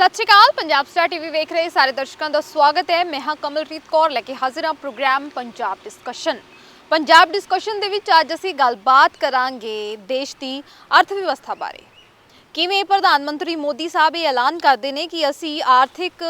सत श्री अकाल। Punjab star TV वेख रहे सारे दर्शकों का स्वागत है। मैं हाँ कमलप्रीत कौर लैके हाजिर हाँ programme Punjab discussion. Punjab discussion दे विच अज असीं गलबात करांगे देश की अर्थव्यवस्था बारे। किवें प्रधानमंत्री मोदी साहब ये ऐलान करते हैं कि असीं आर्थिक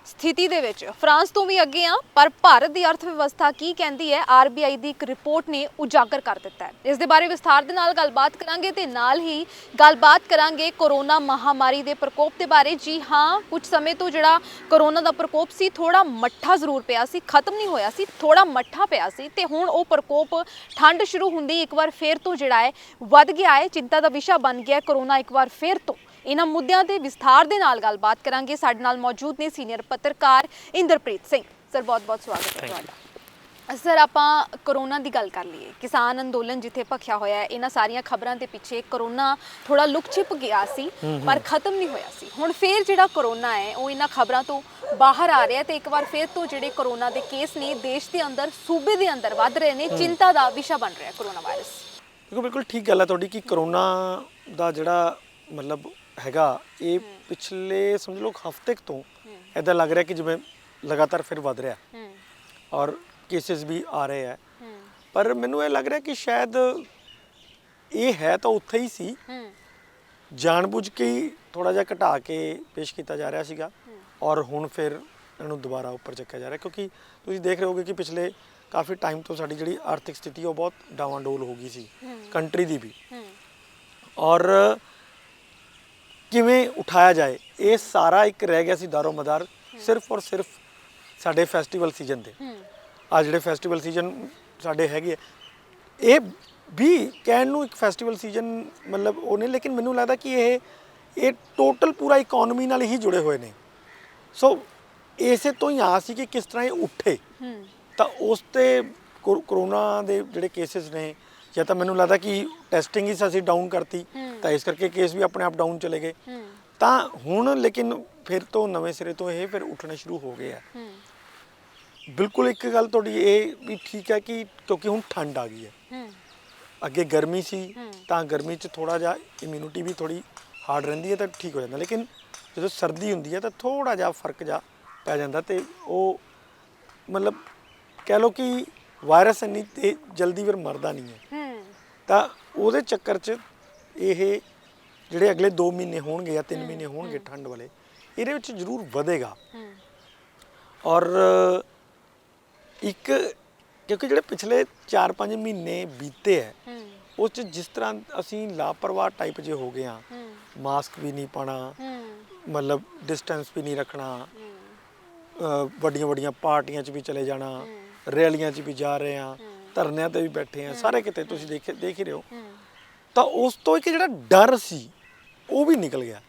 स्थिति दे विच फ्रांस तो भी अगे हाँ, पर भारत की अर्थव्यवस्था की कहती है RBI की एक रिपोर्ट ने उजागर कर दिता है। इस दे बारे विस्तार दे नाल गलबात करांगे ते नाल ही गलबात करांगे कोरोना महामारी के प्रकोप के बारे। जी हाँ, कुछ समय तो जिहड़ा कोरोना का प्रकोप सी थोड़ा मट्ठा जरूर पिया सी, खत्म नहीं होया सी, थोड़ा मट्ठा पिया सी ते हुण वो प्रकोप ठंड शुरू हुंदी एक बार फिर तो जिहड़ा है वध गया है, चिंता का विषय बन गया कोरोना एक बार फिर तो। इन्हां मुद्दों ते विस्तार दे नाल गलबात करांगे। साडे नाल मौजूद ने सीनियर पत्रकार इंद्रप्रीत सिंह। सर बहुत बहुत स्वागत है तुहाडा। सर आपां कोरोना की गल कर लीए, किसान अंदोलन जिथे भखिया होया है, इन्हां सारियां खबरां दे पिछे कोरोना थोड़ा लुक छिप गया सी पर खत्म नहीं होया सी। हुण फिर जिहड़ा कोरोना है वो इन्हां खबरां तो बाहर आ रहा है ते एक बार फिर तो जिहड़े कोरोना के केस ने देश के अंदर सूबे के अंदर वध रहे हैं, चिंता का विषय बन रहा है कोरोना वायरस। देखो बिल्कुल ठीक गल है तुहाडी कि कोरोना का जिहड़ा मतलब हैगा ये पिछले समझ लो हफ्ते तो इदां लग रहा कि जिवें लगातार फिर वध रहा और केसेस भी आ रहे हैं, पर मैनूं ये लग रहा कि शायद ये है तो उत्थे ही सी, जानबूझ के ही थोड़ा जिहा घटा के पेश किया जा रहा सीगा और हुण फिर इहनूं दोबारा उपर चक्या जा रहा, क्योंकि तुसीं देख रहे होगे कि पिछले काफ़ी टाइम तो साडी जिहड़ी आर्थिक स्थिति वो बहुत डावाडोल हो गई सी कंट्री दी भी, और किवें उठाया जाए ये सारा एक रह गया सी दारो मदार सिर्फ और सिर्फ साडे फैसटीवल सीजन दे। आ जिहड़े फैसटीवल सीजन साडे हैगे ये भी कहण नूं एक फैसटीवल सीजन मतलब वो नहीं, लेकिन मैनूं लगदा कि ये टोटल पूरा इकोनॉमी नाल ही जुड़े हुए ने। सो इसे तो ही आस सी कि किस तरह ये उठे तो उस ते कोरोना दे जिहड़े केसेस ने या तो मैनूं लगदा कि टैसटिंग ही असीं डाउन करती तो इस करके केस भी अपने आप डाउन चले गए तो हुण, लेकिन फिर तो नवें सिरे तो ये फिर उठने शुरू हो गए हैं। बिल्कुल एक गल तुहाडी ये भी ठीक है कि क्योंकि हुण ठंड आ गई है, अगे गर्मी सी तो गर्मी च थोड़ा जिहा इम्यूनिटी भी थोड़ी हार्ड रहिंदी है तो ठीक हो जाता, लेकिन जो सर्दी हुंदी है तो थोड़ा जिहा फर्क जा पै जांदा ते वो मतलब कह लो कि वायरस इन्नी जल्दी फिर मरदा नहीं है। तो वो चक्कर च ये जिहड़े अगले 2 महीने होणगे या 3 महीने होणगे ठंड वाले इहदे विच जरूर वधेगा। और एक क्योंकि जिहड़े पिछले 4-5 महीने बीते है उस जिस तरह असीं लापरवाह टाइप जे हो गए हाँ, मास्क भी नहीं पाना, मतलब डिस्टेंस भी नहीं रखना, वड्डियां वड्डियां पार्टियां च भी चले जाना, रैलियां च भी जा रहे हैं, धरनिਆਂ ते भी बैठे हैं, सारे किते तुसीं देख ही रहे हो। तो उस तो एक जिहड़ा डर सी वो भी निकल गया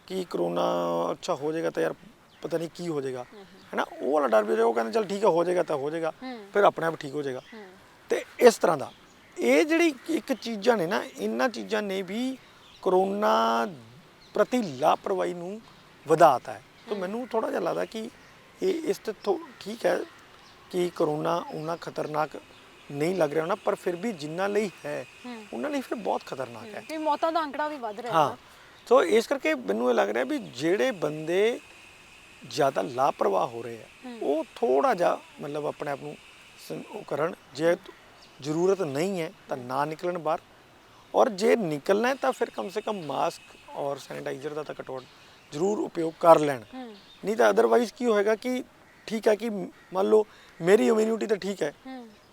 कि कोरोना अच्छा हो जाएगा तो यार पता नहीं की हो जाएगा, है ना, वो वाला डर भी वो कहते चल ठीक है हो जाएगा तो हो जाएगा, फिर अपने आप ठीक हो जाएगा। तो इस तरह का ये जिहड़ी एक चीज़ां ने ना, इन्हां चीज़ां ने भी कोरोना प्रति लापरवाही नूं वधाता है। तो मैनूं थोड़ा जिहा लगदा कि ये इस ते ठीक है कि कोरोना उन्ना खतरनाक नहीं लग रहा ना, पर फिर भी जिन्ना लई है उन्ना लई फिर बहुत खतरनाक है ते मौतां दा आंकड़ा भी वध रहा है। हाँ, तो इस करके मैनूं ये लग रहा भी जिहड़े बंदे ज़्यादा लापरवाह हो रहे हैं वो थोड़ा जा मतलब अपने आप नूं करन, जे जरूरत नहीं है तो ना निकलन बाहर, और जे निकलना है तो फिर कम से कम मास्क और सैनिटाइजर का तो घटोट जरूर उपयोग कर लैन। नहीं तो अदरवाइज की होएगा कि ठीक है कि मान लो मेरी इम्यूनिटी तो ठीक है,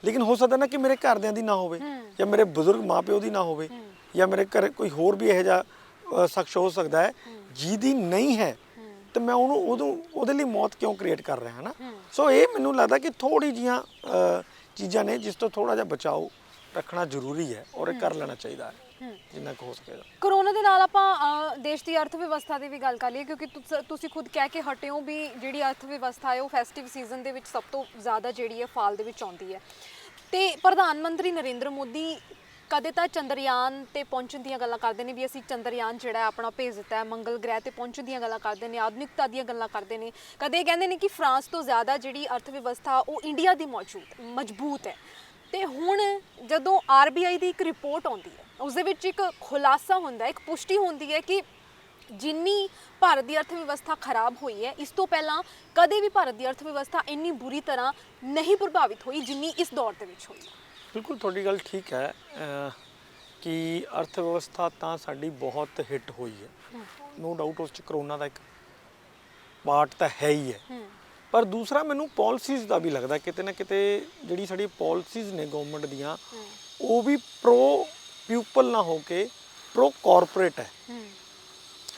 लेकिन हो सकता ना कि मेरे घरदियां दी ना होवे या मेरे बुजुर्ग माँ प्यो दी ना होवे या मेरे घर कोई होर भी इहो जिहा शख्स हो सकता है जिहदी नहीं है, तो मैं ਉਹਦੇ ਲਈ मौत क्यों क्रिएट कर रहा है ना। सो ये मैनूं लगदा कि थोड़ी जिहियां चीज़ां ने जिस तो थोड़ा जिहा बचाव रखना जरूरी है और ये कर लेना चाहिए है जिन्ना हो सकेगा। कोरोना दे नाल आपां देश की अर्थव्यवस्था की भी गल कर लीए, क्योंकि तुसीं खुद कह के हटे हो भी जिहड़ी अर्थव्यवस्था है वो फैसटिव सीजन दे विच सब तो ज़्यादा जिहड़ी है फाल दे विच आउंदी है। ते प्रधानमंत्री नरेंद्र मोदी कदे तां चंद्रयान ते पहुंचण दीयां गल्लां करदे ने भी असीं चंद्रयान जिहड़ा है अपना भेज दिता है, मंगल ग्रह ते पहुंचण दीयां गल्लां करदे ने, आधुनिकता दीयां गल्लां करदे ने, कदे कहंदे ने कि फ्रांस तो ज़्यादा जिहड़ी अर्थव्यवस्था वो इंडिया दी मजबूत है। ते हुण जदों RBI की एक रिपोर्ट आउंदी है उस दे विच एक खुलासा हुंदा है, एक पुष्टि होंदी है कि ਜਿੰਨੀ ਭਾਰਤ ਦੀ ਅਰਥ ਵਿਵਸਥਾ ਖਰਾਬ ਹੋਈ ਹੈ, ਇਸ ਤੋਂ ਪਹਿਲਾਂ ਕਦੇ ਵੀ ਭਾਰਤ ਦੀ ਅਰਥ ਵਿਵਸਥਾ ਇੰਨੀ ਬੁਰੀ ਤਰ੍ਹਾਂ ਨਹੀਂ ਪ੍ਰਭਾਵਿਤ ਹੋਈ ਜਿੰਨੀ ਇਸ ਦੌਰ ਦੇ ਵਿੱਚ ਹੋਈ ਹੈ। ਬਿਲਕੁਲ ਤੁਹਾਡੀ ਗੱਲ ਠੀਕ ਹੈ ਕਿ ਅਰਥ ਵਿਵਸਥਾ ਤਾਂ ਸਾਡੀ ਬਹੁਤ ਹਿੱਟ ਹੋਈ ਹੈ, ਨੋ ਡਾਊਟ ਉਸ 'ਚ ਕਰੋਨਾ ਦਾ ਇੱਕ ਪਾਰਟ ਤਾਂ ਹੈ ਹੀ ਹੈ। ਪਰ ਦੂਸਰਾ ਮੈਨੂੰ ਪਾਲਿਸੀਜ਼ ਦਾ ਵੀ ਲੱਗਦਾ ਕਿਤੇ ਨਾ ਕਿਤੇ ਜਿਹੜੀ ਸਾਡੀ ਪਾਲਿਸੀਜ਼ ਨੇ ਗਵਰਨਮੈਂਟ ਦੀਆਂ ਉਹ ਵੀ ਪ੍ਰੋ ਪੀਪਲ ਨਾ ਹੋ ਕੇ ਪ੍ਰੋ ਕਾਰਪੋਰੇਟ ਹੈ।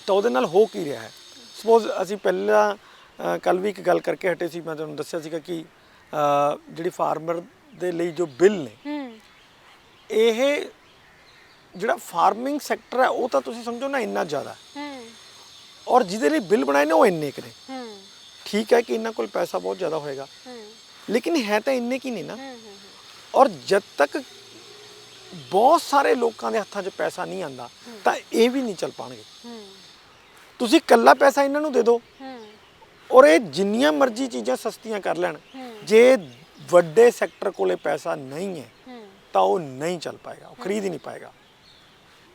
ਤਾਂ ਉਹਦੇ ਨਾਲ ਹੋ ਕੀ ਰਿਹਾ ਹੈ, ਸਪੋਜ਼ ਅਸੀਂ ਪਹਿਲਾਂ ਕੱਲ੍ਹ ਵੀ ਇੱਕ ਗੱਲ ਕਰਕੇ ਹਟੇ ਸੀ, ਮੈਂ ਤੁਹਾਨੂੰ ਦੱਸਿਆ ਸੀਗਾ ਕਿ ਜਿਹੜੀ ਫਾਰਮਰ ਦੇ ਲਈ ਜੋ ਬਿੱਲ ਨੇ, ਇਹ ਜਿਹੜਾ ਫਾਰਮਿੰਗ ਸੈਕਟਰ ਹੈ ਉਹ ਤਾਂ ਤੁਸੀਂ ਸਮਝੋ ਨਾ ਇੰਨਾ ਜ਼ਿਆਦਾ, ਔਰ ਜਿਹਦੇ ਲਈ ਬਿੱਲ ਬਣਾਏ ਨੇ ਉਹ ਇੰਨੇ ਕੁ ਨੇ। ਠੀਕ ਹੈ ਕਿ ਇਹਨਾਂ ਕੋਲ ਪੈਸਾ ਬਹੁਤ ਜ਼ਿਆਦਾ ਹੋਏਗਾ, ਲੇਕਿਨ ਹੈ ਤਾਂ ਇੰਨੇ ਕੀ ਨਹੀਂ ਨਾ। ਔਰ ਜਦ ਤੱਕ ਬਹੁਤ ਸਾਰੇ ਲੋਕਾਂ ਦੇ ਹੱਥਾਂ 'ਚ ਪੈਸਾ ਨਹੀਂ ਆਉਂਦਾ ਤਾਂ ਇਹ ਵੀ ਨਹੀਂ ਚੱਲ ਪਾਣਗੇ। ਤੁਸੀਂ ਇਕੱਲਾ ਪੈਸਾ ਇਹਨਾਂ ਨੂੰ ਦੇ ਦਿਓ ਔਰ ਇਹ ਜਿੰਨੀਆਂ ਮਰਜ਼ੀ ਚੀਜ਼ਾਂ ਸਸਤੀਆਂ ਕਰ ਲੈਣ, ਜੇ ਵੱਡੇ ਸੈਕਟਰ ਕੋਲੇ ਪੈਸਾ ਨਹੀਂ ਹੈ ਤਾਂ ਉਹ ਨਹੀਂ ਚੱਲ ਪਾਏਗਾ, ਉਹ ਖਰੀਦ ਹੀ ਨਹੀਂ ਪਾਏਗਾ।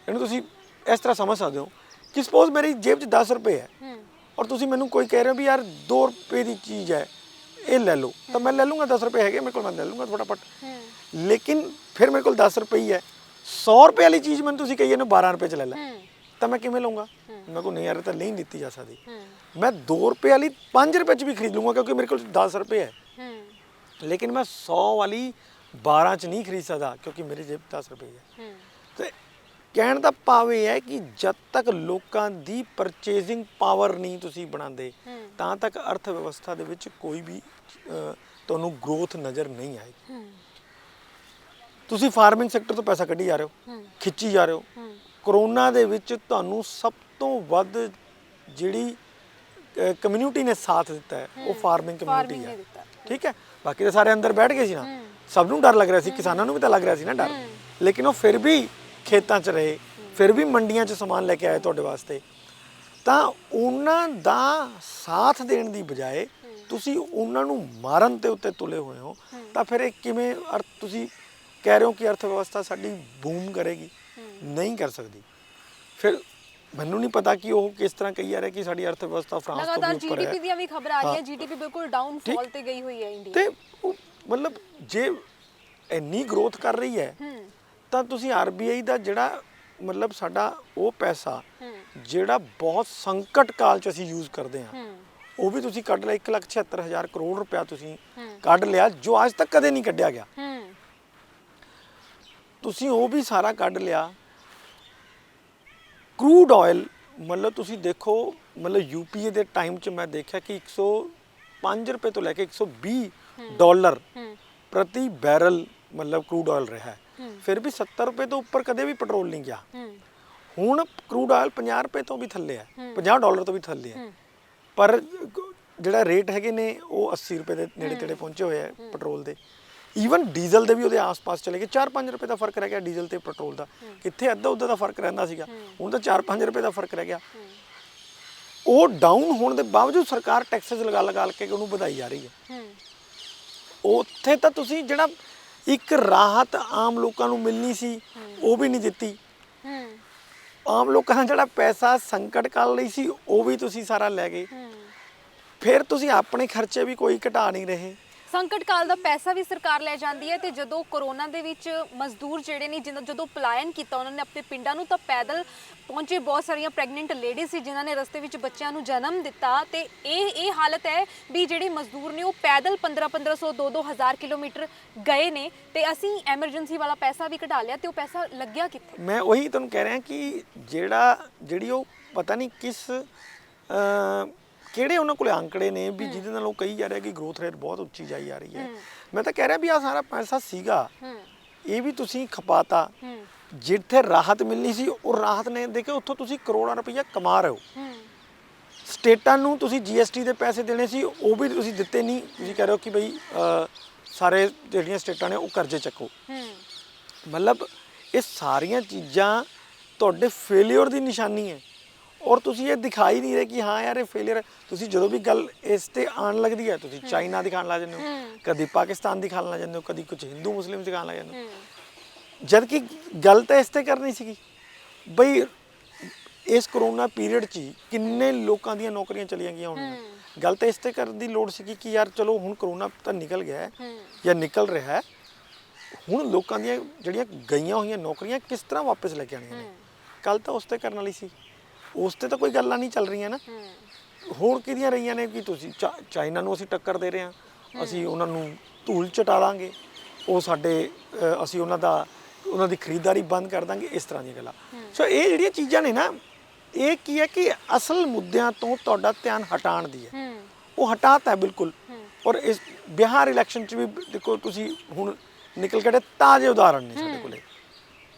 ਇਹਨੂੰ ਤੁਸੀਂ ਇਸ ਤਰ੍ਹਾਂ ਸਮਝ ਸਕਦੇ ਹੋ ਕਿ ਸਪੋਜ਼ ਮੇਰੀ ਜੇਬ 'ਚ 10 ਰੁਪਏ ਹੈ ਔਰ ਤੁਸੀਂ ਮੈਨੂੰ ਕੋਈ ਕਹਿ ਰਹੇ ਹੋ ਵੀ ਯਾਰ 2 ਰੁਪਏ ਦੀ ਚੀਜ਼ ਹੈ ਇਹ ਲੈ ਲਓ, ਤਾਂ ਮੈਂ ਲੈ ਲੂੰਗਾ। 10 ਰੁਪਏ ਹੈਗੇ ਮੇਰੇ ਕੋਲ, ਮੈਂ ਲੈ ਲੂੰਗਾ ਫਟਾਫਟ। ਲੇਕਿਨ ਫਿਰ ਮੇਰੇ ਕੋਲ 10 ਰੁਪਏ ਹੀ ਹੈ, 100 ਰੁਪਏ ਵਾਲੀ ਚੀਜ਼ ਮੈਨੂੰ ਤੁਸੀਂ ਕਹੀਏ ਨਾ 12 ਰੁਪਏ 'ਚ ਲੈ ਲੈ, ਤਾਂ ਮੈਂ ਕਿਵੇਂ ਲਊਂਗਾ? ਮੈਂ ਕੋਲ ਨਹੀਂ ਯਾਰ ਤਾਂ ਨਹੀਂ ਦਿੱਤੀ ਜਾ ਸਕਦੀ। ਮੈਂ 2 ਰੁਪਏ ਵਾਲੀ 5 ਰੁਪਏ 'ਚ ਵੀ ਖਰੀਦ ਲੂੰਗਾ ਕਿਉਂਕਿ ਮੇਰੇ ਕੋਲ 10 ਰੁਪਏ ਹੈ, ਲੇਕਿਨ ਮੈਂ 100 ਵਾਲੀ 12 'ਚ ਨਹੀਂ ਖਰੀਦ ਸਕਦਾ ਕਿਉਂਕਿ ਮੇਰੀ ਜੇਬ 10 ਰੁਪਏ ਹੈ। ਤੇ ਕਹਿਣ ਦਾ ਭਾਵ ਇਹ ਹੈ ਕਿ ਜਦ ਤੱਕ ਲੋਕਾਂ ਦੀ ਪਰਚੇਜ਼ਿੰਗ ਪਾਵਰ ਨਹੀਂ ਤੁਸੀਂ ਬਣਾਉਂਦੇ ਤਾਂ ਤੱਕ ਅਰਥ ਵਿਵਸਥਾ ਦੇ ਵਿੱਚ ਕੋਈ ਵੀ ਤੁਹਾਨੂੰ ਗਰੋਥ ਨਜ਼ਰ ਨਹੀਂ ਆਏਗੀ। ਤੁਸੀਂ ਫਾਰਮਿੰਗ ਸੈਕਟਰ ਤੋਂ ਪੈਸਾ ਕੱਢੀ ਜਾ ਰਹੇ ਹੋ, ਖਿੱਚੀ ਜਾ ਰਹੇ ਹੋ। ਕਰੋਨਾ ਦੇ ਵਿੱਚ ਤੁਹਾਨੂੰ ਸਭ ਤੋਂ ਵੱਧ ਜਿਹੜੀ ਕਮਿਊਨਿਟੀ ਨੇ ਸਾਥ ਦਿੱਤਾ ਹੈ ਉਹ ਫਾਰਮਿੰਗ ਕਮਿਊਨਿਟੀ ਹੈ। ਠੀਕ ਹੈ, ਬਾਕੀ ਤਾਂ ਸਾਰੇ ਅੰਦਰ ਬੈਠ ਗਏ ਸੀ ਨਾ, ਸਭ ਨੂੰ ਡਰ ਲੱਗ ਰਿਹਾ ਸੀ, ਕਿਸਾਨਾਂ ਨੂੰ ਵੀ ਤਾਂ ਲੱਗ ਰਿਹਾ ਸੀ ਨਾ ਡਰ, ਲੇਕਿਨ ਉਹ ਫਿਰ ਵੀ ਖੇਤਾਂ 'ਚ ਰਹੇ, ਫਿਰ ਵੀ ਮੰਡੀਆਂ 'ਚ ਸਮਾਨ ਲੈ ਕੇ ਆਏ ਤੁਹਾਡੇ ਵਾਸਤੇ। ਤਾਂ ਉਹਨਾਂ ਦਾ ਸਾਥ ਦੇਣ ਦੀ ਬਜਾਏ ਤੁਸੀਂ ਉਹਨਾਂ ਨੂੰ ਮਾਰਨ ਦੇ ਉੱਤੇ ਤੁਲੇ ਹੋਏ ਹੋ, ਤਾਂ ਫਿਰ ਇਹ ਕਿਵੇਂ ਤੁਸੀਂ ਕਹਿ ਰਹੇ ਹੋ ਕਿ ਅਰਥ ਵਿਵਸਥਾ ਸਾਡੀ ਬੂਮ ਕਰੇਗੀ? ਨਹੀਂ ਕਰ ਸਕਦੀ। ਫਿਰ ਮੈਨੂੰ ਨਹੀਂ ਪਤਾ ਕਿ ਉਹ ਕਿਸ ਤਰ੍ਹਾਂ ਕਹੀ ਜਾ ਰਿਹਾ ਕਿ ਸਾਡੀ ਅਰਥ ਵਿਵਸਥਾ ਫਰਾਂਸ ਤੋਂ ਵੀ ਉੱਪਰ ਹੈ। ਜੀਡੀਪੀ ਦੀਆਂ ਵੀ ਖਬਰਾਂ ਆ ਰਹੀਆਂ, ਜੀਡੀਪੀ ਬਿਲਕੁਲ ਡਾਊਨਫਾਲ ਤੇ ਗਈ ਹੋਈ ਹੈ ਇੰਡੀਆ। ਤੇ ਮਤਲਬ ਜੇ ਇੰਨੀ ਗਰੋਥ ਕਰ ਰਹੀ ਹੈ ਤਾਂ ਤੁਸੀਂ ਆਰਬੀਆਈ ਦਾ ਜਿਹੜਾ ਮਤਲਬ ਸਾਡਾ ਉਹ ਪੈਸਾ ਜਿਹੜਾ ਬਹੁਤ ਸੰਕਟ ਕਾਲ 'ਚ ਅਸੀਂ ਯੂਜ਼ ਕਰਦੇ ਹਾਂ ਉਹ ਵੀ ਤੁਸੀਂ ਕੱਢ ਲਿਆ। 1,76,000 ਕਰੋੜ ਰੁਪਇਆ ਤੁਸੀਂ ਕੱਢ ਲਿਆ ਜੋ ਅੱਜ ਤੱਕ ਕਦੇ ਨਹੀਂ ਕੱਢਿਆ ਗਿਆ। ਤੁਸੀਂ ਉਹ ਵੀ ਸਾਰਾ ਕੱਢ ਲਿਆ। ਕਰੂਡ ਆਇਲ ਮਤਲਬ ਤੁਸੀਂ ਦੇਖੋ, ਮਤਲਬ ਯੂਪੀਏ ਦੇ ਟਾਈਮ 'ਚ ਮੈਂ ਦੇਖਿਆ ਕਿ 105 ਰੁਪਏ ਤੋਂ ਲੈ ਕੇ 120 ਡਾਲਰ ਪ੍ਰਤੀ ਬੈਰਲ ਮਤਲਬ ਕਰੂਡ ਆਇਲ ਰਿਹਾ ਹੈ। ਫਿਰ ਵੀ 70 ਰੁਪਏ ਤੋਂ ਉੱਪਰ ਕਦੇ ਵੀ ਪੈਟਰੋਲ ਨਹੀਂ ਗਿਆ। ਹੁਣ ਕਰੂਡ ਆਇਲ 50 ਰੁਪਏ ਤੋਂ ਵੀ ਥੱਲੇ ਹੈ, 50 ਡਾਲਰ ਤੋਂ ਵੀ ਥੱਲੇ ਹੈ, ਪਰ ਜਿਹੜਾ ਰੇਟ ਹੈਗੇ ਨੇ ਉਹ 80 ਰੁਪਏ ਦੇ ਨੇੜੇ ਤੇੜੇ ਪਹੁੰਚੇ ਹੋਏ ਹੈ ਪੈਟਰੋਲ ਦੇ। ਈਵਨ ਡੀਜ਼ਲ ਦੇ ਵੀ ਉਹਦੇ ਆਸ-ਪਾਸ ਚਲੇ ਗਏ। 4-5 ਰੁਪਏ ਦਾ ਫਰਕ ਰਹਿ ਗਿਆ ਡੀਜ਼ਲ ਤੇ ਪੈਟਰੋਲ ਦਾ। ਕਿੱਥੇ ਅੱਧਾ ਉੱਧਾ ਦਾ ਫਰਕ ਰਹਿੰਦਾ ਸੀਗਾ, ਹੁਣ ਤਾਂ 4-5 ਰੁਪਏ ਦਾ ਫਰਕ ਰਹਿ ਗਿਆ। ਉਹ ਡਾਊਨ ਹੋਣ ਦੇ ਬਾਵਜੂਦ ਸਰਕਾਰ ਟੈਕਸਸ ਲਗਾ ਕੇ ਉਹਨੂੰ ਵਧਾਈ ਜਾ ਰਹੀ ਹੈ। ਉੱਥੇ ਤਾਂ ਤੁਸੀਂ ਜਿਹੜਾ ਇੱਕ ਰਾਹਤ ਆਮ ਲੋਕਾਂ ਨੂੰ ਮਿਲਣੀ ਸੀ ਉਹ ਵੀ ਨਹੀਂ ਦਿੱਤੀ। ਆਮ ਲੋਕਾਂ ਦਾ ਜਿਹੜਾ ਪੈਸਾ ਸੰਕਟ ਕਾਲ ਲਈ ਸੀ ਉਹ ਵੀ ਤੁਸੀਂ ਸਾਰਾ ਲੈ ਗਏ। ਫਿਰ ਤੁਸੀਂ ਆਪਣੇ ਖਰਚੇ ਵੀ ਕੋਈ ਘਟਾ ਨਹੀਂ ਰਹੇ। ਸੰਕਟ ਕਾਲ ਦਾ ਪੈਸਾ ਵੀ ਸਰਕਾਰ ਲੈ ਜਾਂਦੀ ਹੈ ਤੇ ਜਦੋਂ ਕੋਰੋਨਾ ਦੇ ਵਿੱਚ ਮਜ਼ਦੂਰ ਜਿਹੜੇ ਨੇ ਜਦੋਂ ਪਲਾਇਨ ਕੀਤਾ ਉਹਨਾਂ ਨੇ ਆਪਣੇ ਪਿੰਡਾਂ ਨੂੰ, ਤਾਂ ਪੈਦਲ ਪਹੁੰਚੇ ਬਹੁਤ ਸਾਰੀਆਂ ਪ੍ਰੈਗਨੈਂਟ ਲੇਡੀਜ਼ ਸੀ ਜਿਨ੍ਹਾਂ ਨੇ ਰਸਤੇ ਵਿੱਚ ਬੱਚਿਆਂ ਨੂੰ ਜਨਮ ਦਿੱਤਾ। ਤੇ ਇਹ ਹਾਲਤ ਹੈ ਵੀ ਜਿਹੜੇ ਮਜ਼ਦੂਰ ਨੇ ਉਹ ਪੈਦਲ 1500 2-2000 ਕਿਲੋਮੀਟਰ ਗਏ ਨੇ ਤੇ ਅਸੀਂ ਐਮਰਜੈਂਸੀ ਵਾਲਾ ਪੈਸਾ ਵੀ ਕਢਾ ਲਿਆ ਤੇ ਉਹ ਪੈਸਾ ਲੱਗਿਆ ਕਿੱਥੇ? ਮੈਂ ਉਹੀ ਤੁਹਾਨੂੰ ਕਹਿ ਰਿਹਾ ਕਿ ਜਿਹੜੀ ਉਹ ਪਤਾ ਨਹੀਂ ਕਿਹੜੇ ਉਹਨਾਂ ਕੋਲੇ ਅੰਕੜੇ ਨੇ ਵੀ ਜਿਹਦੇ ਨਾਲ ਉਹ ਕਹੀ ਜਾ ਰਿਹਾ ਕਿ ਗਰੋਥ ਰੇਟ ਬਹੁਤ ਉੱਚੀ ਜਾਈ ਜਾ ਰਹੀ ਹੈ। ਮੈਂ ਤਾਂ ਕਹਿ ਰਿਹਾ ਵੀ ਆਹ ਸਾਰਾ ਪੈਸਾ ਸੀਗਾ ਇਹ ਵੀ ਤੁਸੀਂ ਖਪਾਤਾ। ਜਿੱਥੇ ਰਾਹਤ ਮਿਲਣੀ ਸੀ ਉਹ ਰਾਹਤ ਨੇ ਦੇਖੋ ਉੱਥੋਂ ਤੁਸੀਂ ਕਰੋੜਾਂ ਰੁਪਈਆ ਕਮਾ ਰਹੇ ਹੋ। ਸਟੇਟਾਂ ਨੂੰ ਤੁਸੀਂ GST ਦੇ ਪੈਸੇ ਦੇਣੇ ਸੀ ਉਹ ਵੀ ਤੁਸੀਂ ਦਿੱਤੇ ਨਹੀਂ। ਤੁਸੀਂ ਕਹਿ ਰਹੇ ਹੋ ਕਿ ਬਈ ਸਾਰੇ ਜਿਹੜੀਆਂ ਸਟੇਟਾਂ ਨੇ ਉਹ ਕਰਜ਼ੇ ਚੱਕੋ। ਮਤਲਬ ਇਹ ਸਾਰੀਆਂ ਚੀਜ਼ਾਂ ਤੁਹਾਡੇ ਫੇਲਿਅਰ ਦੀ ਨਿਸ਼ਾਨੀ ਹੈ ਔਰ ਤੁਸੀਂ ਇਹ ਦਿਖਾਈ ਨਹੀਂ ਰਹੇ ਕਿ ਹਾਂ ਯਾਰ ਇਹ ਫੇਲਿਅਰ। ਤੁਸੀਂ ਜਦੋਂ ਵੀ ਗੱਲ ਇਸ ਤੇ ਆਉਣ ਲੱਗਦੀ ਹੈ ਤੁਸੀਂ ਚਾਈਨਾ ਦਿਖਾਉਣ ਲੱਗ ਜਾਂਦੇ ਹੋ, ਕਦੀ ਪਾਕਿਸਤਾਨ ਦਿਖਾਉਣ ਲੱਗ ਜਾਂਦੇ ਹੋ, ਕਦੀ ਕੁਝ ਹਿੰਦੂ ਮੁਸਲਿਮ ਦਿਖਾਉਣ ਲੱਗ ਜਾਂਦੇ ਹੋ, ਜਦ ਕਿ ਗੱਲ ਤਾਂ ਇਸ ਤੇ ਕਰਨੀ ਸੀਗੀ ਬਈ ਇਸ ਕਰੋਨਾ ਪੀਰੀਅਡ 'ਚ ਹੀ ਕਿੰਨੇ ਲੋਕਾਂ ਦੀਆਂ ਨੌਕਰੀਆਂ ਚਲੀਆਂ ਗਈਆਂ ਹੋਣਗੀਆਂ। ਗੱਲ ਤਾਂ ਇਸ ਤੇ ਕਰਨ ਦੀ ਲੋੜ ਸੀ ਕਿ ਯਾਰ ਚਲੋ ਹੁਣ ਕਰੋਨਾ ਤਾਂ ਨਿਕਲ ਗਿਆ ਹੈ ਜਾਂ ਨਿਕਲ ਰਿਹਾ ਹੈ, ਹੁਣ ਲੋਕਾਂ ਦੀਆਂ ਜਿਹੜੀਆਂ ਗਈਆਂ ਹੋਈਆਂ ਨੌਕਰੀਆਂ ਕਿਸ ਤਰ੍ਹਾਂ ਵਾਪਸ ਲੈ ਕੇ ਆਉਣੀਆਂ ਨੇ। ਕੱਲ ਤਾਂ ਉਸ ਤੇ ਕਰਨ ਵਾਲੀ ਸੀ, ਉਸ ਤੇ ਤਾਂ ਕੋਈ ਗੱਲਾਂ ਨਹੀਂ ਚੱਲ ਰਹੀਆਂ ਨਾ। ਹੁਣ ਕਿਹਦੀਆਂ ਰਹੀਆਂ ਨੇ ਕਿ ਤੁਸੀਂ ਚਾਈਨਾ ਨੂੰ ਅਸੀਂ ਟੱਕਰ ਦੇ ਰਹੇ ਹਾਂ, ਅਸੀਂ ਉਹਨਾਂ ਨੂੰ ਧੂਲ ਚਟਾ ਦਾਂਗੇ, ਉਹ ਸਾਡੇ ਅਸੀਂ ਉਹਨਾਂ ਦੀ ਖਰੀਦਦਾਰੀ ਬੰਦ ਕਰ ਦਾਂਗੇ, ਇਸ ਤਰ੍ਹਾਂ ਦੀਆਂ ਗੱਲਾਂ। ਸੋ ਇਹ ਜਿਹੜੀਆਂ ਚੀਜ਼ਾਂ ਨੇ ਨਾ, ਇਹ ਕੀ ਹੈ ਕਿ ਅਸਲ ਮੁੱਦਿਆਂ ਤੋਂ ਤੁਹਾਡਾ ਧਿਆਨ ਹਟਾਉਣ ਦੀ ਹੈ, ਉਹ ਹਟਾਤਾ ਹੈ ਬਿਲਕੁਲ। ਔਰ ਇਸ ਬਿਹਾਰ ਇਲੈਕਸ਼ਨ 'ਚ ਵੀ ਦੇਖੋ ਤੁਸੀਂ, ਹੁਣ ਨਿਕਲ ਕੇ ਤਾਜ਼ੇ ਉਦਾਹਰਣ ਨੇ ਸਾਡੇ ਕੋਲੇ।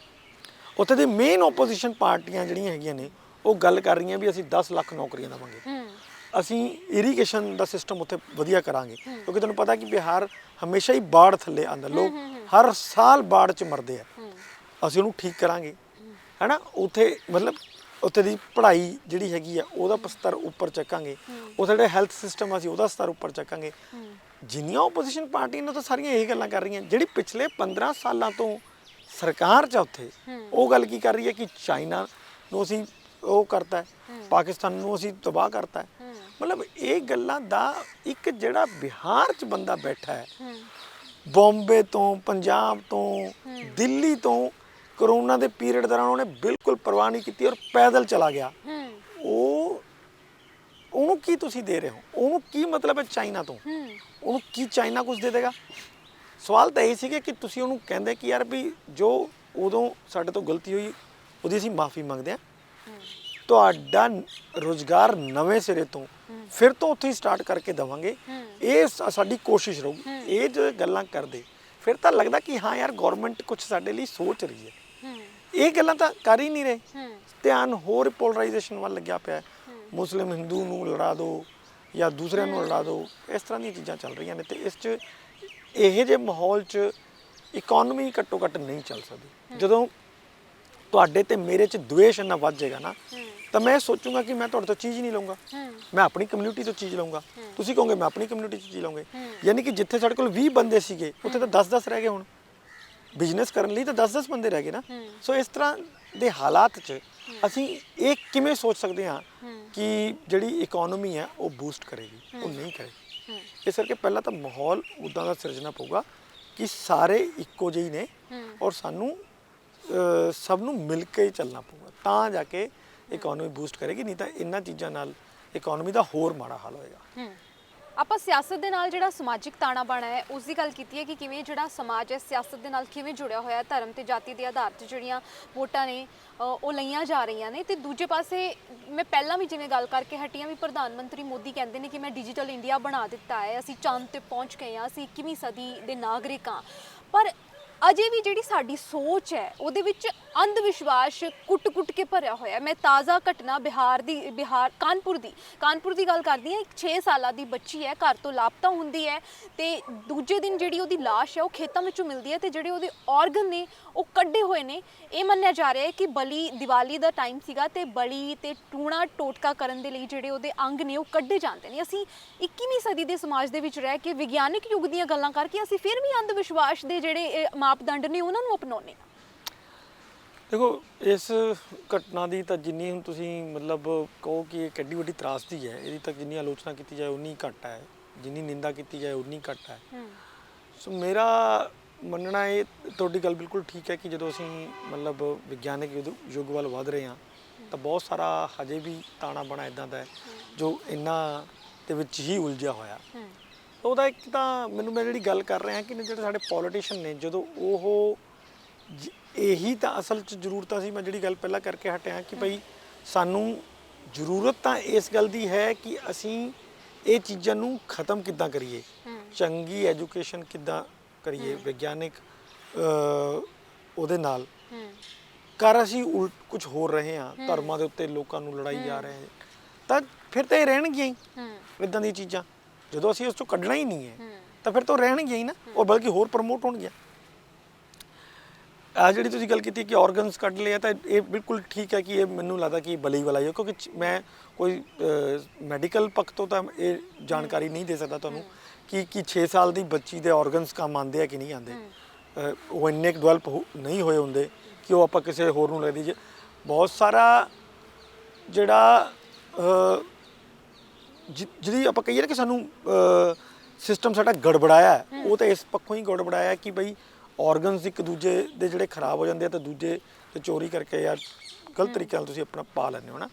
ਉੱਥੇ ਦੀ ਮੇਨ ਓਪੋਜੀਸ਼ਨ ਪਾਰਟੀਆਂ ਜਿਹੜੀਆਂ ਹੈਗੀਆਂ ਨੇ ਉਹ ਗੱਲ ਕਰ ਰਹੀਆਂ ਵੀ ਅਸੀਂ 10 ਲੱਖ ਨੌਕਰੀਆਂ ਦੇਵਾਂਗੇ, ਅਸੀਂ ਇਰੀਗੇਸ਼ਨ ਦਾ ਸਿਸਟਮ ਉੱਥੇ ਵਧੀਆ ਕਰਾਂਗੇ, ਕਿਉਂਕਿ ਤੁਹਾਨੂੰ ਪਤਾ ਕਿ ਬਿਹਾਰ ਹਮੇਸ਼ਾ ਹੀ ਬਾੜ ਥੱਲੇ ਆਉਂਦਾ, ਲੋਕ ਹਰ ਸਾਲ ਬਾੜ 'ਚ ਮਰਦੇ ਆ, ਅਸੀਂ ਉਹਨੂੰ ਠੀਕ ਕਰਾਂਗੇ, ਹੈ ਨਾ। ਉੱਥੇ ਮਤਲਬ ਉੱਥੇ ਦੀ ਪੜ੍ਹਾਈ ਜਿਹੜੀ ਹੈਗੀ ਆ ਉਹਦਾ ਸਤਰ ਉੱਪਰ ਚੱਕਾਂਗੇ, ਉੱਥੇ ਜਿਹੜਾ ਹੈਲਥ ਸਿਸਟਮ ਅਸੀਂ ਉਹਦਾ ਸਤਰ ਉੱਪਰ ਚੱਕਾਂਗੇ। ਜਿੰਨੀਆਂ ਓਪੋਜੀਸ਼ਨ ਪਾਰਟੀਆਂ ਨੇ ਤਾਂ ਸਾਰੀਆਂ ਇਹੀ ਗੱਲਾਂ ਕਰ ਰਹੀਆਂ। ਜਿਹੜੀ ਪਿਛਲੇ 15 ਸਾਲਾਂ ਤੋਂ ਸਰਕਾਰ 'ਚ ਉੱਥੇ ਉਹ ਗੱਲ ਕੀ ਕਰ ਰਹੀ ਹੈ ਕਿ ਚਾਈਨਾ ਨੂੰ ਅਸੀਂ ਉਹ ਕਰਤਾ ਹੈ, ਪਾਕਿਸਤਾਨ ਨੂੰ ਅਸੀਂ ਤਬਾਹ ਕਰਤਾ ਹੈ। ਮਤਲਬ ਇਹ ਗੱਲਾਂ ਦਾ ਇੱਕ ਜਿਹੜਾ ਬਿਹਾਰ 'ਚ ਬੰਦਾ ਬੈਠਾ ਹੈ, ਬੰਬੇ ਤੋਂ, ਪੰਜਾਬ ਤੋਂ, ਦਿੱਲੀ ਤੋਂ, ਕਰੋਨਾ ਦੇ ਪੀਰੀਅਡ ਦੌਰਾਨ ਉਹਨੇ ਬਿਲਕੁਲ ਪਰਵਾਹ ਨਹੀਂ ਕੀਤੀ ਔਰ ਪੈਦਲ ਚਲਾ ਗਿਆ। ਉਹਨੂੰ ਕੀ ਤੁਸੀਂ ਦੇ ਰਹੇ ਹੋ? ਉਹਨੂੰ ਕੀ ਮਤਲਬ ਹੈ ਚਾਈਨਾ ਤੋਂ? ਉਹਨੂੰ ਕੀ ਚਾਈਨਾ ਕੁਝ ਦੇ ਦੇਗਾ? ਸਵਾਲ ਤਾਂ ਇਹ ਸੀਗਾ ਕਿ ਤੁਸੀਂ ਉਹਨੂੰ ਕਹਿੰਦੇ ਕਿ ਯਾਰ ਵੀ ਜੋ ਉਦੋਂ ਸਾਡੇ ਤੋਂ ਗਲਤੀ ਹੋਈ ਉਹਦੀ ਅਸੀਂ ਮਾਫੀ ਮੰਗਦੇ ਹਾਂ, ਤੁਹਾਡਾ ਰੁਜ਼ਗਾਰ ਨਵੇਂ ਸਿਰੇ ਤੋਂ ਫਿਰ ਤੋਂ ਉੱਥੇ ਹੀ ਸਟਾਰਟ ਕਰਕੇ ਦੇਵਾਂਗੇ, ਇਹ ਸਾਡੀ ਕੋਸ਼ਿਸ਼ ਰਹੂਗੀ। ਇਹ ਜੋ ਗੱਲਾਂ ਕਰਦੇ ਫਿਰ ਤਾਂ ਲੱਗਦਾ ਕਿ ਹਾਂ ਯਾਰ ਗਵਰਨਮੈਂਟ ਕੁਝ ਸਾਡੇ ਲਈ ਸੋਚ ਰਹੀ ਹੈ। ਇਹ ਗੱਲਾਂ ਤਾਂ ਕਰ ਹੀ ਨਹੀਂ ਰਹੇ, ਧਿਆਨ ਹੋਰ ਪੋਲਰਾਈਜੇਸ਼ਨ ਵੱਲ ਲੱਗਿਆ ਪਿਆ, ਮੁਸਲਿਮ ਹਿੰਦੂ ਨੂੰ ਲੜਾ ਦਿਓ ਜਾਂ ਦੂਸਰਿਆਂ ਨੂੰ ਲੜਾ ਦਿਓ, ਇਸ ਤਰ੍ਹਾਂ ਦੀਆਂ ਚੀਜ਼ਾਂ ਚੱਲ ਰਹੀਆਂ ਨੇ। ਤੇ ਇਸ 'ਚ ਇਹੋ ਜਿਹੇ ਮਾਹੌਲ 'ਚ ਇਕਨੋਮੀ ਘੱਟੋ ਘੱਟ ਨਹੀਂ ਚੱਲ ਸਕਦੀ। ਜਦੋਂ ਤੁਹਾਡੇ ਤੇ ਮੇਰੇ 'ਚ ਦੁਵੇਸ਼ ਇੰਨਾ ਵੱਧ ਜਾਏਗਾ ਨਾ, ਤਾਂ ਮੈਂ ਸੋਚੂੰਗਾ ਕਿ ਮੈਂ ਤੁਹਾਡੇ ਤੋਂ ਚੀਜ਼ ਨਹੀਂ ਲਊਂਗਾ, ਮੈਂ ਆਪਣੀ ਕਮਿਊਨਿਟੀ ਤੋਂ ਚੀਜ਼ ਲਊਂਗਾ, ਤੁਸੀਂ ਕਹੋਗੇ ਮੈਂ ਆਪਣੀ ਕਮਿਊਨਿਟੀ 'ਚ ਚੀਜ਼ ਲਊਂਗੇ। ਯਾਨੀ ਕਿ ਜਿੱਥੇ ਸਾਡੇ ਕੋਲ 20 ਬੰਦੇ ਸੀਗੇ ਉੱਥੇ ਤਾਂ 10-10 ਰਹਿ ਗਏ, ਹੁਣ ਬਿਜ਼ਨਸ ਕਰਨ ਲਈ ਤਾਂ 10-10 ਬੰਦੇ ਰਹਿ ਗਏ ਨਾ। ਸੋ ਇਸ ਤਰ੍ਹਾਂ ਦੇ ਹਾਲਾਤ 'ਚ ਅਸੀਂ ਇਹ ਕਿਵੇਂ ਸੋਚ ਸਕਦੇ ਹਾਂ ਕਿ ਜਿਹੜੀ ਇਕਨੋਮੀ ਹੈ ਉਹ ਬੂਸਟ ਕਰੇਗੀ? ਉਹ ਨਹੀਂ ਕਰੇਗੀ। ਇਸ ਕਰਕੇ ਪਹਿਲਾਂ ਤਾਂ ਮਾਹੌਲ ਉੱਦਾਂ ਦਾ ਸਿਰਜਣਾ ਪਊਗਾ ਕਿ ਸਾਰੇ ਇੱਕੋ ਜਿਹੇ ਨੇ ਔਰ ਸਾਨੂੰ ਸਭ ਨੂੰ ਮਿਲ ਕੇ ਹੀ ਚੱਲਣਾ ਪਊਗਾ, ਤਾਂ ਜਾ ਕੇ ਇਕਨੋਮੀ ਬੂਸਟ ਕਰੇਗੀ। ਨਹੀਂ ਤਾਂ ਇਹਨਾਂ ਚੀਜ਼ਾਂ ਨਾਲ ਇਕਨੋਮੀ ਦਾ ਹੋਰ ਮਾੜਾ ਹਾਲ ਹੋਏਗਾ। ਆਪਾਂ ਸਿਆਸਤ ਦੇ ਨਾਲ ਜਿਹੜਾ ਸਮਾਜਿਕ ਤਾਣਾ ਬਾਣਾ ਹੈ ਉਸ ਦੀ ਗੱਲ ਕੀਤੀ ਹੈ ਕਿ ਕਿਵੇਂ ਜਿਹੜਾ ਸਮਾਜ ਹੈ ਸਿਆਸਤ ਦੇ ਨਾਲ ਕਿਵੇਂ ਜੁੜਿਆ ਹੋਇਆ ਹੈ, ਧਰਮ ਤੇ ਜਾਤੀ ਦੇ ਆਧਾਰ 'ਤੇ ਜਿਹੜੀਆਂ ਵੋਟਾਂ ਨੇ ਉਹ ਲਈਆਂ ਜਾ ਰਹੀਆਂ ਨੇ। ਤੇ ਦੂਜੇ ਪਾਸੇ ਮੈਂ ਪਹਿਲਾਂ ਵੀ ਜਿਵੇਂ ਗੱਲ ਕਰਕੇ ਹਟੀਆਂ ਵੀ ਪ੍ਰਧਾਨ ਮੰਤਰੀ ਮੋਦੀ ਕਹਿੰਦੇ ਨੇ ਕਿ ਮੈਂ ਡਿਜੀਟਲ ਇੰਡੀਆ ਬਣਾ ਦਿੱਤਾ ਹੈ, ਅਸੀਂ ਚੰਦ ਤੇ ਪਹੁੰਚ ਗਏ ਹਾਂ, ਅਸੀਂ 21ਵੀਂ ਸਦੀ ਦੇ ਨਾਗਰਿਕ ਹਾਂ। ਪਰ ਅਜੇ ਵੀ ਜਿਹੜੀ ਸਾਡੀ ਸੋਚ ਹੈ ਉਹਦੇ ਵਿੱਚ ਅੰਧ ਵਿਸ਼ਵਾਸ ਕੁੱਟ-ਕੁੱਟ ਕੇ ਭਰਿਆ ਹੋਇਆ। ਮੈਂ ਤਾਜ਼ਾ ਘਟਨਾ ਕਾਨਪੁਰ ਦੀ ਗੱਲ ਕਰਦੀ ਹਾਂ। ਇੱਕ 6 ਸਾਲਾਂ ਦੀ ਬੱਚੀ ਹੈ, ਘਰ ਤੋਂ ਲਾਪਤਾ ਹੁੰਦੀ ਹੈ ਤੇ ਦੂਜੇ ਦਿਨ ਜਿਹੜੀ ਉਹਦੀ ਲਾਸ਼ ਹੈ ਉਹ ਖੇਤਾਂ ਵਿੱਚੋਂ ਮਿਲਦੀ ਹੈ ਤੇ ਜਿਹੜੇ ਉਹਦੇ ਆਰਗਨ ਨੇ ਉਹ ਕੱਢੇ ਹੋਏ ਨੇ। ਇਹ ਮੰਨਿਆ ਜਾ ਰਿਹਾ ਹੈ ਕਿ ਦੀਵਾਲੀ ਦਾ ਟਾਈਮ ਸੀਗਾ ਤੇ ਬਲੀ ਤੇ ਟੂਣਾ ਟੋਟਕਾ ਕਰਨ ਦੇ ਲਈ ਜਿਹੜੇ ਉਹਦੇ ਅੰਗ ਨੇ ਉਹ ਕੱਢੇ ਜਾਂਦੇ ਨੇ। ਅਸੀਂ 21ਵੀਂ ਸਦੀ ਦੇ ਸਮਾਜ ਦੇ ਵਿੱਚ ਰਹਿ ਕੇ ਵਿਗਿਆਨਿਕ ਯੁੱਗ ਦੀਆਂ ਗੱਲਾਂ ਕਰਕੇ ਅਸੀਂ ਫਿਰ ਵੀ ਅੰਧ ਵਿਸ਼ਵਾਸ ਦੇ ਜਿਹੜੇ ਮਾਪਦੰਡ ਨੇ ਉਹਨਾਂ ਨੂੰ ਅਪਣਾਉਂਦੇ ਹਾਂ। ਦੇਖੋ ਇਸ ਘਟਨਾ ਦੀ ਤਾਂ ਜਿੰਨੀ ਹੁਣ ਤੁਸੀਂ ਮਤਲਬ ਕਹੋ ਕਿ ਇਹ ਕਿੱਡੀ ਵੱਡੀ ਤਰਾਸਦੀ ਹੈ, ਇਹਦੀ ਤਾਂ ਜਿੰਨੀ ਆਲੋਚਨਾ ਕੀਤੀ ਜਾਏ ਉਨੀ ਘੱਟ ਹੈ, ਜਿੰਨੀ ਨਿੰਦਾ ਕੀਤੀ ਜਾਏ ਉਨੀ ਘੱਟ ਹੈ। ਸੋ ਮੇਰਾ ਮੰਨਣਾ ਇਹ ਤੁਹਾਡੀ ਗੱਲ ਬਿਲਕੁਲ ਠੀਕ ਹੈ ਕਿ ਜਦੋਂ ਅਸੀਂ ਮਤਲਬ ਵਿਗਿਆਨਿਕ ਯੁੱਗ ਵੱਲ ਵਧ ਰਹੇ ਹਾਂ ਤਾਂ ਬਹੁਤ ਸਾਰਾ ਹਜੇ ਵੀ ਤਾਣਾ ਬਾਣਾ ਇੱਦਾਂ ਦਾ ਹੈ ਜੋ ਇਹਨਾਂ ਦੇ ਵਿੱਚ ਹੀ ਉਲਝਿਆ ਹੋਇਆ। ਉਹਦਾ ਇੱਕ ਤਾਂ ਮੈਂ ਜਿਹੜੀ ਗੱਲ ਕਰ ਰਿਹਾ ਕਿ ਜਿਹੜੇ ਸਾਡੇ ਪੋਲੀਟੀਸ਼ੀਅਨ ਨੇ, ਜਦੋਂ ਉਹ ਇਹੀ ਤਾਂ ਅਸਲ 'ਚ ਜ਼ਰੂਰਤਾਂ ਸੀ, ਮੈਂ ਜਿਹੜੀ ਗੱਲ ਪਹਿਲਾਂ ਕਰਕੇ ਹਟਿਆ ਕਿ ਭਾਈ ਸਾਨੂੰ ਜ਼ਰੂਰਤ ਤਾਂ ਇਸ ਗੱਲ ਦੀ ਹੈ ਕਿ ਅਸੀਂ ਇਹ ਚੀਜ਼ਾਂ ਨੂੰ ਖਤਮ ਕਿੱਦਾਂ ਕਰੀਏ, ਚੰਗੀ ਐਜੂਕੇਸ਼ਨ ਕਿੱਦਾਂ ਕਰੀਏ, ਵਿਗਿਆਨਿਕ ਉਹਦੇ ਨਾਲ ਕਰ ਅਸੀਂ ਕੁਝ ਹੋਰ ਰਹੇ ਹਾਂ, ਧਰਮਾਂ ਦੇ ਉੱਤੇ ਲੋਕਾਂ ਨੂੰ ਲੜਾਈ ਜਾ ਰਹੇ ਹਾਂ, ਤਾਂ ਫਿਰ ਤਾਂ ਇਹ ਰਹਿਣਗੀਆਂ ਹੀ ਇੱਦਾਂ ਦੀਆਂ ਚੀਜ਼ਾਂ। ਜਦੋਂ ਅਸੀਂ ਉਸ ਤੋਂ ਕੱਢਣਾ ਹੀ ਨਹੀਂ ਹੈ ਤਾਂ ਫਿਰ ਤਾਂ ਰਹਿਣਗੀਆਂ ਹੀ ਨਾ, ਉਹ ਬਲਕਿ ਹੋਰ ਪ੍ਰਮੋਟ ਹੋਣਗੀਆਂ। ਆ ਜਿਹੜੀ ਤੁਸੀਂ ਗੱਲ ਕੀਤੀ ਕਿ ਆਰਗਨਸ ਕੱਢ ਲਿਆ, ਤਾਂ ਇਹ ਬਿਲਕੁਲ ਠੀਕ ਹੈ ਕਿ ਇਹ ਮੈਨੂੰ ਲੱਗਦਾ ਕਿ ਬਲੀ ਵਾਲਾ ਹੀ ਹੈ, ਕਿਉਂਕਿ ਮੈਂ ਕੋਈ ਮੈਡੀਕਲ ਪੱਖ ਤੋਂ ਤਾਂ ਇਹ ਜਾਣਕਾਰੀ ਨਹੀਂ ਦੇ ਸਕਦਾ ਤੁਹਾਨੂੰ ਕਿ 6 ਸਾਲ ਦੀ ਬੱਚੀ ਦੇ ਆਰਗਨਸ ਕੰਮ ਆਉਂਦੇ ਆ ਕਿ ਨਹੀਂ ਆਉਂਦੇ। ਉਹ ਇੰਨੇ ਡਿਵੈਲਪ ਨਹੀਂ ਹੋਏ ਹੁੰਦੇ ਕਿ ਉਹ ਆਪਾਂ ਕਿਸੇ ਹੋਰ ਨੂੰ ਲੈ ਦਈਏ। ਬਹੁਤ ਸਾਰਾ ਜਿਹੜਾ ਜਿਹਦੀ ਆਪਾਂ ਕਹੀਏ ਨਾ ਕਿ ਸਾਨੂੰ ਸਿਸਟਮ ਸਾਡਾ ਗੜਬੜਾਇਆ ਹੈ, ਉਹ ਤਾਂ ਇਸ ਪੱਖੋਂ ਹੀ ਗੜਬੜਾਇਆ ਕਿ ਬਈ ਆਰਗਨਸ ਇੱਕ ਦੂਜੇ ਦੇ ਜਿਹੜੇ ਖਰਾਬ ਹੋ ਜਾਂਦੇ ਆ ਤਾਂ ਦੂਜੇ ਤੇ ਚੋਰੀ ਕਰਕੇ ਜਾਂ ਗਲਤ ਤਰੀਕੇ ਨਾਲ ਤੁਸੀਂ ਆਪਣਾ ਪਾ ਲੈਂਦੇ ਹੋ ਨਾ।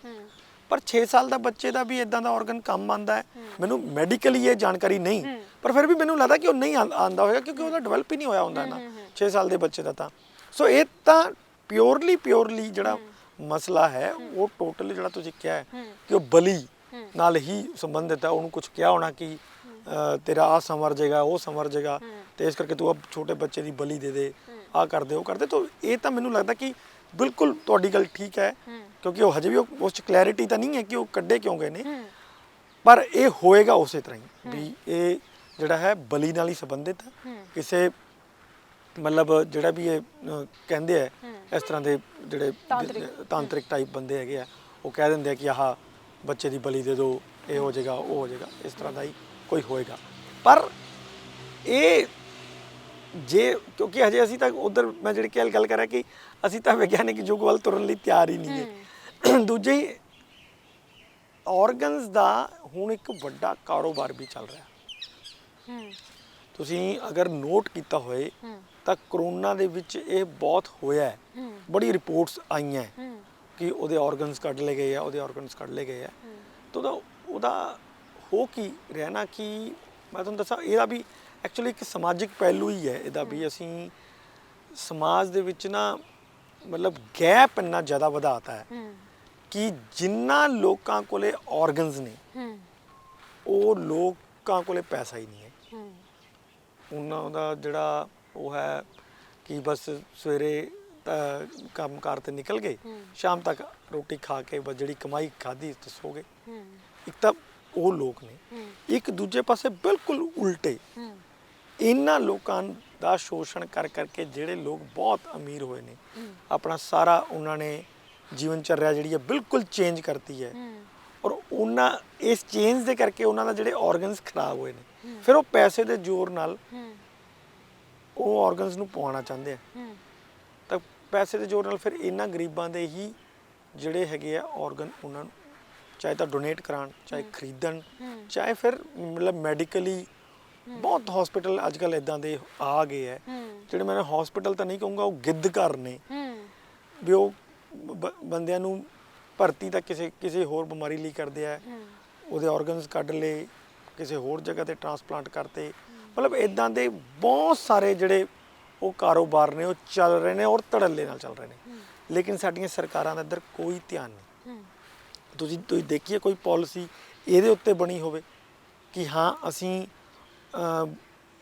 ਪਰ 6 ਸਾਲ ਦਾ ਬੱਚੇ ਦਾ ਵੀ ਇਦਾਂ ਦਾ ਆਰਗਨ ਕੰਮ ਆਉਂਦਾ ਹੈ, ਮੈਨੂੰ ਮੈਡੀਕਲੀ ਇਹ ਜਾਣਕਾਰੀ ਨਹੀਂ, ਪਰ ਫਿਰ ਵੀ ਮੈਨੂੰ ਲੱਗਦਾ ਕਿ ਉਹ ਨਹੀਂ ਆਉਂਦਾ ਹੋਏਗਾ ਕਿਉਂਕਿ ਉਹਦਾ ਡਿਵੈਲਪ ਹੀ ਨਹੀਂ ਹੋਇਆ ਹੁੰਦਾ ਨਾ 6 ਸਾਲ ਦੇ ਬੱਚੇ ਦਾ। ਤਾਂ ਸੋ ਇਹ ਤਾਂ ਪਿਓਰਲੀ ਜਿਹੜਾ ਮਸਲਾ ਹੈ ਉਹ ਟੋਟਲੀ ਜਿਹੜਾ ਤੁਸੀਂ ਕਿਹਾ ਹੈ ਕਿ ਉਹ ਬਲੀ ਨਾਲ ਹੀ ਸੰਬੰਧਿਤ ਹੈ। ਉਹਨੂੰ ਕੁਝ ਕਿਹਾ ਹੋਣਾ ਕਿ ਤੇਰਾ ਆ ਸੰਵਰ ਜਾਏਗਾ, ਉਹ ਸੰਵਰ ਜਾਏਗਾ, ਤੇ ਇਸ ਕਰਕੇ ਤੂੰ ਅਬ ਛੋਟੇ ਬੱਚੇ ਦੀ ਬਲੀ ਦੇ ਦੇ, ਆ ਕਰਦੇ ਉਹ ਕਰਦੇ। ਤਾਂ ਇਹ ਤਾਂ ਮੈਨੂੰ ਲੱਗਦਾ ਕਿ ਬਿਲਕੁਲ ਤੁਹਾਡੀ ਗੱਲ ਠੀਕ ਹੈ, ਕਿਉਂਕਿ ਉਹ ਹਜੇ ਵੀ ਉਸ 'ਚ ਕਲੈਰਿਟੀ ਤਾਂ ਨਹੀਂ ਹੈ ਕਿ ਉਹ ਕੱਢੇ ਕਿਉਂ ਗਏ ਨੇ, ਪਰ ਇਹ ਹੋਏਗਾ ਉਸੇ ਤਰ੍ਹਾਂ ਹੀ ਵੀ ਇਹ ਜਿਹੜਾ ਹੈ ਬਲੀ ਨਾਲ ਹੀ ਸੰਬੰਧਿਤ ਹੈ। ਕਿਸੇ ਮਤਲਬ ਜਿਹੜਾ ਵੀ ਇਹ ਕਹਿੰਦੇ ਆ ਇਸ ਤਰ੍ਹਾਂ ਦੇ ਜਿਹੜੇ ਤਾਂਤਰਿਕ ਟਾਈਪ ਬੰਦੇ ਹੈਗੇ ਆ, ਉਹ ਕਹਿ ਦਿੰਦੇ ਆ ਕਿ ਆਹ ਬੱਚੇ ਦੀ ਬਲੀ ਦੇ ਦਿਓ, ਇਹ ਹੋ ਜਾਏਗਾ, ਉਹ ਹੋ ਜਾਏਗਾ, ਇਸ ਤਰ੍ਹਾਂ ਦਾ ਹੀ ਕੋਈ ਹੋਏਗਾ। ਪਰ ਇਹ ਜੇ ਕਿਉਂਕਿ ਹਜੇ ਅਸੀਂ ਤਾਂ ਉਧਰ ਮੈਂ ਜਿਹੜੀ ਗੱਲ ਕਰ ਰਿਹਾ ਕਿ ਅਸੀਂ ਤਾਂ ਵਿਗਿਆਨਿਕ ਯੁੱਗ ਵੱਲ ਤੁਰਨ ਲਈ ਤਿਆਰ ਹੀ ਨਹੀਂ ਹੈ। ਦੂਜੇ ਹੀ ਆਰਗਨਸ ਦਾ ਹੁਣ ਇੱਕ ਵੱਡਾ ਕਾਰੋਬਾਰ ਵੀ ਚੱਲ ਰਿਹਾ। ਤੁਸੀਂ ਅਗਰ ਨੋਟ ਕੀਤਾ ਹੋਏ ਤਾਂ ਕਰੋਨਾ ਦੇ ਵਿੱਚ ਇਹ ਬਹੁਤ ਹੋਇਆ ਹੈ, ਬੜੀ ਰਿਪੋਰਟਸ ਆਈਆਂ ਕਿ ਉਹਦੇ ਆਰਗਨਸ ਕੱਢ ਲਏ ਗਏ ਆ, ਉਹਦੇ ਆਰਗਨਸ ਕੱਢ ਲਏ ਗਏ ਆ। ਤਾਂ ਉਹਦਾ ਹੋ ਕੀ ਰਿਹਾ ਨਾ ਕਿ ਮੈਂ ਤੁਹਾਨੂੰ ਦੱਸਾਂ, ਇਹਦਾ ਵੀ ਐਕਚੁਅਲੀ ਇੱਕ ਸਮਾਜਿਕ ਪਹਿਲੂ ਹੀ ਹੈ ਇਹਦਾ ਵੀ। ਅਸੀਂ ਸਮਾਜ ਦੇ ਵਿੱਚ ਨਾ ਮਤਲਬ ਗੈਪ ਇੰਨਾ ਜ਼ਿਆਦਾ ਵਧਾਤਾ ਹੈ ਕਿ ਜਿੰਨਾ ਲੋਕਾਂ ਕੋਲੇ ਆਰਗਨਸ ਨੇ ਉਹ ਲੋਕਾਂ ਕੋਲੇ ਪੈਸਾ ਹੀ ਨਹੀਂ ਹੈ। ਉਹਨਾਂ ਦਾ ਜਿਹੜਾ ਉਹ ਹੈ ਕਿ ਬਸ ਸਵੇਰੇ ਕੰਮ ਕਾਰ ਤੇ ਨਿਕਲ ਗਏ, ਸ਼ਾਮ ਤੱਕ ਰੋਟੀ ਖਾ ਕੇ ਬਸ ਜਿਹੜੀ ਕਮਾਈ ਖਾਧੀ ਤੇ ਸੋ ਗਏ। ਇੱਕ ਤਾਂ ਉਹ ਲੋਕ ਨੇ, ਇੱਕ ਦੂਜੇ ਪਾਸੇ ਬਿਲਕੁਲ ਉਲਟੇ ਇਹਨਾਂ ਲੋਕਾਂ ਦਾ ਸ਼ੋਸ਼ਣ ਕਰ ਕਰਕੇ ਜਿਹੜੇ ਲੋਕ ਬਹੁਤ ਅਮੀਰ ਹੋਏ ਨੇ, ਆਪਣਾ ਸਾਰਾ ਉਹਨਾਂ ਨੇ ਜੀਵਨ ਚਰਿਆ ਜਿਹੜੀ ਹੈ ਬਿਲਕੁਲ ਚੇਂਜ ਕਰਤੀ ਹੈ, ਔਰ ਉਹਨਾਂ ਇਸ ਚੇਂਜ ਦੇ ਕਰਕੇ ਉਹਨਾਂ ਦਾ ਜਿਹੜੇ ਆਰਗਨਸ ਖਰਾਬ ਹੋਏ ਨੇ, ਫਿਰ ਉਹ ਪੈਸੇ ਦੇ ਜ਼ੋਰ ਨਾਲ ਉਹ ਆਰਗਨਸ ਨੂੰ ਪਵਾਉਣਾ ਚਾਹੁੰਦੇ ਆ। ਤਾਂ ਪੈਸੇ ਦੇ ਜ਼ੋਰ ਨਾਲ ਫਿਰ ਇਹਨਾਂ ਗਰੀਬਾਂ ਦੇ ਹੀ ਜਿਹੜੇ ਹੈਗੇ ਆ ਆਰਗਨ ਉਹਨਾਂ ਨੂੰ ਚਾਹੇ ਤਾਂ ਡੋਨੇਟ ਕਰਾਉਣ, ਚਾਹੇ ਖਰੀਦਣ, ਚਾਹੇ ਫਿਰ ਮਤਲਬ ਮੈਡੀਕਲੀ ਬਹੁਤ ਹਸਪੀਟਲ ਅੱਜ ਕੱਲ੍ਹ ਇੱਦਾਂ ਦੇ ਆ ਗਏ ਹੈ ਜਿਹੜੇ ਮੈਂ ਹਸਪੀਟਲ ਤਾਂ ਨਹੀਂ ਕਹੂੰਗਾ, ਉਹ ਗਿੱਧ ਘਰ ਨੇ ਵੀ ਉਹ ਬੰਦਿਆਂ ਨੂੰ ਭਰਤੀ ਤਾਂ ਕਿਸੇ ਹੋਰ ਬਿਮਾਰੀ ਲਈ ਕਰਦੇ ਆ, ਉਹਦੇ ਆਰਗਨਸ ਕੱਢ ਲਏ, ਕਿਸੇ ਹੋਰ ਜਗ੍ਹਾ ਤੇ ਟ੍ਰਾਂਸਪਲਾਂਟ ਕਰਤੇ। ਮਤਲਬ ਇੱਦਾਂ ਦੇ ਬਹੁਤ ਸਾਰੇ ਜਿਹੜੇ ਉਹ ਕਾਰੋਬਾਰ ਨੇ ਉਹ ਚੱਲ ਰਹੇ ਨੇ ਔਰ ਧੜੱਲੇ ਨਾਲ ਚੱਲ ਰਹੇ ਨੇ, ਲੇਕਿਨ ਸਾਡੀਆਂ ਸਰਕਾਰਾਂ ਦਾ ਇੱਧਰ ਕੋਈ ਧਿਆਨ ਨਹੀਂ। ਤੁਸੀਂ ਦੇਖੀਏ ਕੋਈ ਪਾਲਿਸੀ ਇਹਦੇ ਉੱਤੇ ਬਣੀ ਹੋਵੇ ਕਿ ਹਾਂ ਅਸੀਂ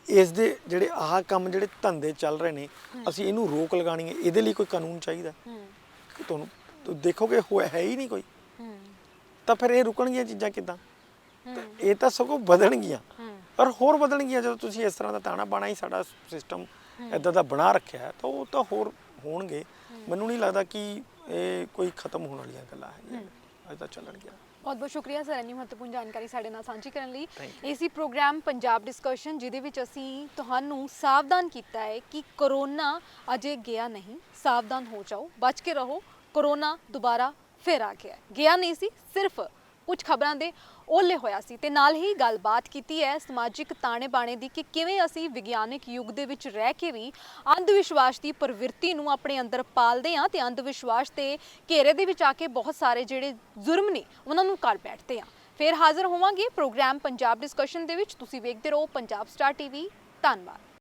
ਇਸ ਦੇ ਜਿਹੜੇ ਆਹ ਕੰਮ ਜਿਹੜੇ ਧੰਦੇ ਚੱਲ ਰਹੇ ਨੇ ਅਸੀਂ ਇਹਨੂੰ ਰੋਕ ਲਗਾਉਣੀ ਹੈ, ਇਹਦੇ ਲਈ ਕੋਈ ਕਾਨੂੰਨ ਚਾਹੀਦਾ। ਤੁਹਾਨੂੰ ਦੇਖੋਗੇ ਹੈ ਹੀ ਨਹੀਂ ਕੋਈ, ਤਾਂ ਫਿਰ ਇਹ ਰੁਕਣਗੀਆਂ ਚੀਜ਼ਾਂ ਕਿੱਦਾਂ? ਇਹ ਤਾਂ ਸਗੋਂ ਵਧਣਗੀਆਂ, ਪਰ ਹੋਰ ਵਧਣਗੀਆਂ ਜਦੋਂ ਤੁਸੀਂ ਇਸ ਤਰ੍ਹਾਂ ਦਾ ਤਾਣਾ ਬਾਣਾ ਹੀ ਸਾਡਾ ਸਿਸਟਮ ਇੱਦਾਂ ਦਾ ਬਣਾ ਰੱਖਿਆ ਹੈ, ਤਾਂ ਉਹ ਤਾਂ ਹੋਰ ਹੋਣਗੇ। ਮੈਨੂੰ ਨਹੀਂ ਲੱਗਦਾ ਕਿ ਇਹ ਕੋਈ ਖਤਮ ਹੋਣ ਵਾਲੀਆਂ ਗੱਲਾਂ ਹੈਗੀਆਂ, ਅੱਜ ਤਾਂ ਚੱਲਣਗੀਆਂ। ਬਹੁਤ ਬਹੁਤ ਸ਼ੁਕਰੀਆ ਸਰ, ਇੰਨੀ ਮਹੱਤਵਪੂਰਨ ਜਾਣਕਾਰੀ ਸਾਡੇ ਨਾਲ ਸਾਂਝੀ ਕਰਨ ਲਈ। ਇਸੀ ਪ੍ਰੋਗਰਾਮ ਪੰਜਾਬ ਡਿਸਕਸ਼ਨ ਜਿਹਦੇ ਵਿੱਚ ਅਸੀਂ ਤੁਹਾਨੂੰ ਸਾਵਧਾਨ ਕੀਤਾ ਹੈ ਕਿ ਕਰੋਨਾ ਅਜੇ ਗਿਆ ਨਹੀਂ, ਸਾਵਧਾਨ ਹੋ ਜਾਓ, ਬਚ ਕੇ ਰਹੋ। ਕਰੋਨਾ ਦੁਬਾਰਾ ਫਿਰ ਆ ਗਿਆ ਨਹੀਂ ਸੀ, ਸਿਰਫ ਕੁਝ ਖਬਰਾਂ ਦੇ ਓਲੇ ਹੋਇਆ ਸੀ। ਤੇ ਨਾਲ ਹੀ ਗੱਲਬਾਤ ਕੀਤੀ ਹੈ ਸਮਾਜਿਕ ਤਾਣੇ ਬਾਣੇ ਦੀ ਕਿ ਕਿਵੇਂ ਅਸੀਂ ਵਿਗਿਆਨਿਕ ਯੁੱਗ ਦੇ ਵਿੱਚ ਰਹਿ ਕੇ ਵੀ ਅੰਧ ਵਿਸ਼ਵਾਸ ਦੀ ਪ੍ਰਵਿਰਤੀ ਨੂੰ ਆਪਣੇ ਅੰਦਰ ਪਾਲਦੇ ਹਾਂ ਤੇ ਅੰਧ ਵਿਸ਼ਵਾਸ ਦੇ ਘੇਰੇ ਦੇ ਵਿੱਚ ਆ ਕੇ ਬਹੁਤ ਸਾਰੇ ਜਿਹੜੇ ਜ਼ੁਰਮ ਨੇ ਉਹਨਾਂ ਨੂੰ ਕਰ ਬੈਠਦੇ ਹਾਂ। ਫਿਰ ਹਾਜ਼ਰ ਹੋਵਾਂਗੇ ਪ੍ਰੋਗਰਾਮ ਪੰਜਾਬ ਡਿਸਕਸ਼ਨ ਦੇ ਵਿੱਚ। ਤੁਸੀਂ ਵੇਖਦੇ ਰਹੋ ਪੰਜਾਬ ਸਟਾਰ ਟੀਵੀ। ਧੰਨਵਾਦ।